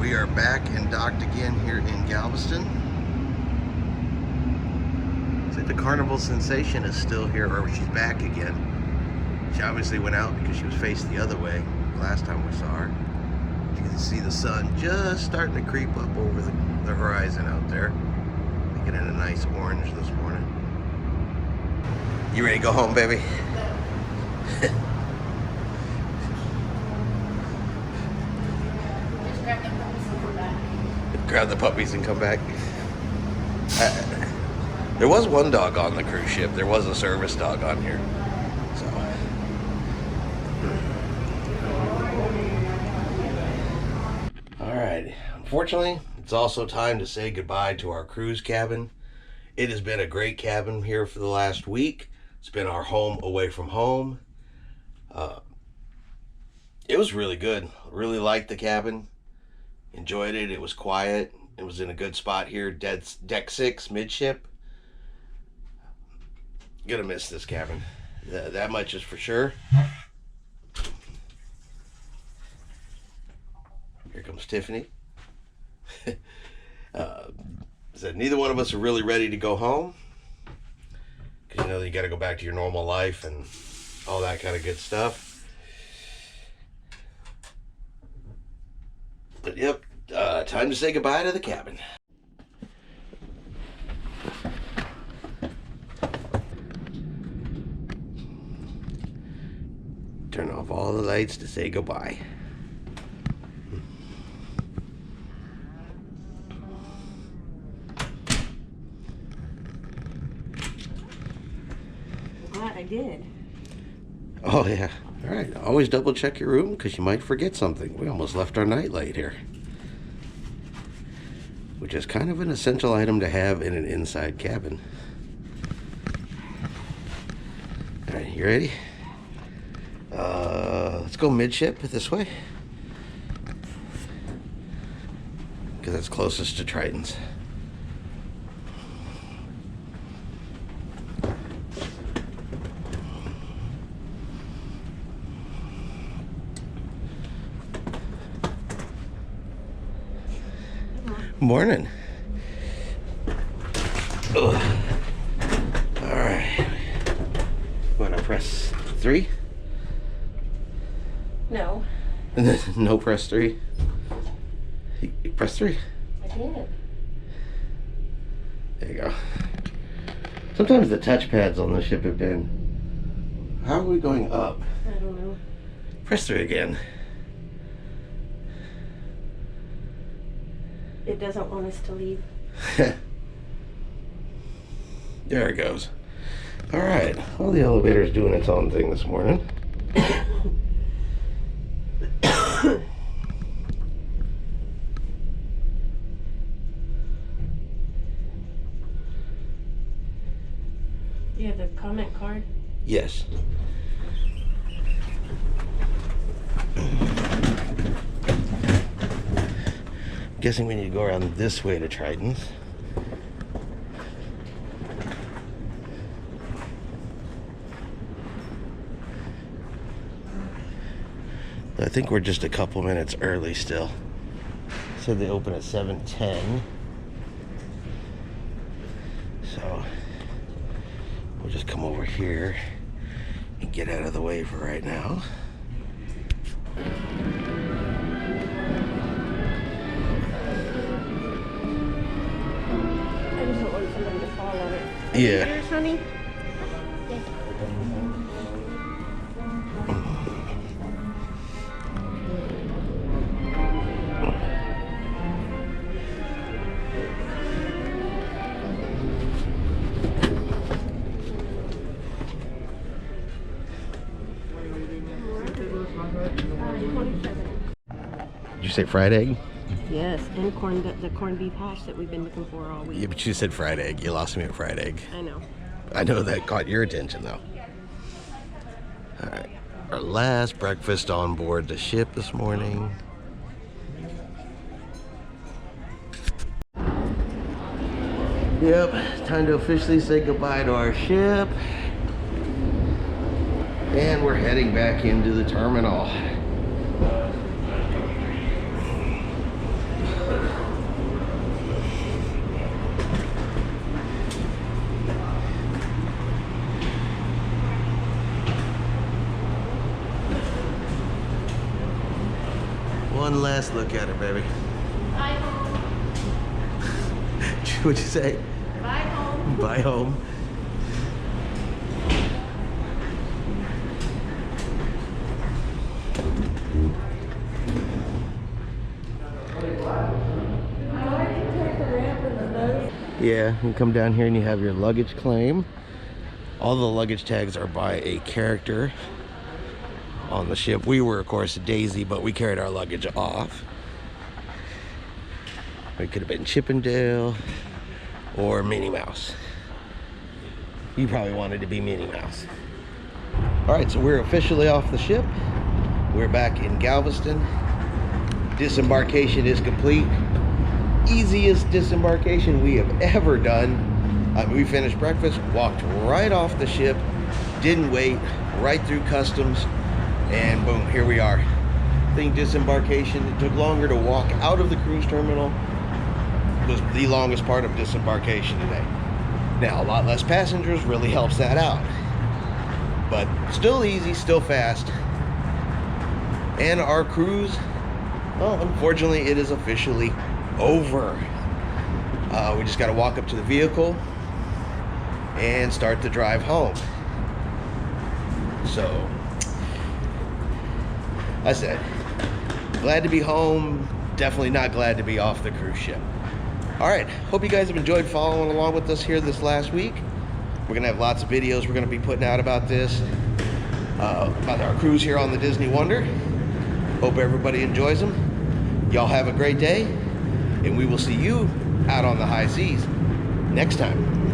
We are back and docked again here in Galveston. Looks like the Carnival Sensation is still here, or she's back again. She obviously went out because she was faced the other way last time we saw her. You can see the sun just starting to creep up over the horizon out there. Making it a nice orange this morning. You ready to go home, baby? Grab the puppies and come back. There was one dog on the cruise ship. There was a service dog on here. So. All right. Unfortunately, it's also time to say goodbye to our cruise cabin. It has been a great cabin here for the last week. It's been our home away from home. It was really good. Really liked the cabin. Enjoyed it. It was quiet. It was in a good spot here. Deck 6, midship. Gonna miss this cabin. That much is for sure. Here comes Tiffany. Said neither one of us are really ready to go home. Because you know you got to go back to your normal life and all that kind of good stuff. But yep, time to say goodbye to the cabin. Turn off all the lights to say goodbye. I'm glad I did. Oh yeah. All right, always double check your room because you might forget something. We almost left our nightlight here, which is kind of an essential item to have in an inside cabin. All right, you ready? Let's go midship this way because that's closest to Triton's. Morning. Ugh. All right. Want to press 3? No. No, press 3. You press 3. I did. There you go. Sometimes the touchpads on the ship have been. How are we going up? I don't know. Press 3 again. It doesn't want us to leave. There it goes. All right. Well, the elevator's doing its own thing this morning. You have the comment card? Yes. Guessing we need to go around this way to Triton's. I think we're just a couple minutes early still. Said they open at 7:10. So we'll just come over here and get out of the way for right now. I just don't want somebody to fall on it. Yeah. Yours, honey? Did you say fried egg? Yes, and the corned beef hash that we've been looking for all week. Yeah, but you said fried egg. You lost me at fried egg. I know. I know that caught your attention, though. All right. Our last breakfast on board the ship this morning. Yep, time to officially say goodbye to our ship. And we're heading back into the terminal. One last look at it, baby. Bye home. What'd you say? Bye home. Bye home. Yeah, you come down here and you have your luggage claim. All the luggage tags are by a character on the ship. We were, of course, Daisy, but we carried our luggage off. We could have been Chippendale or Minnie Mouse. You probably wanted to be Minnie Mouse. All right, so we're officially off the ship. We're back in Galveston. Disembarkation is complete. Easiest disembarkation we have ever done. We finished breakfast, walked right off the ship, didn't wait, right through customs, and boom, here we are. I think disembarkation, it took longer to walk out of the cruise terminal. It was the longest part of disembarkation today. Now, a lot less passengers really helps that out. But still easy, still fast. And our cruise, well, unfortunately, it is officially over. We just got to walk up to the vehicle and start the drive home. So, I said, glad to be home, definitely not glad to be off the cruise ship. All right, hope you guys have enjoyed following along with us here this last week. We're gonna have lots of videos we're gonna be putting out about this, about our cruise here on the Disney Wonder. Hope everybody enjoys them. Y'all have a great day, and we will see you out on the high seas next time.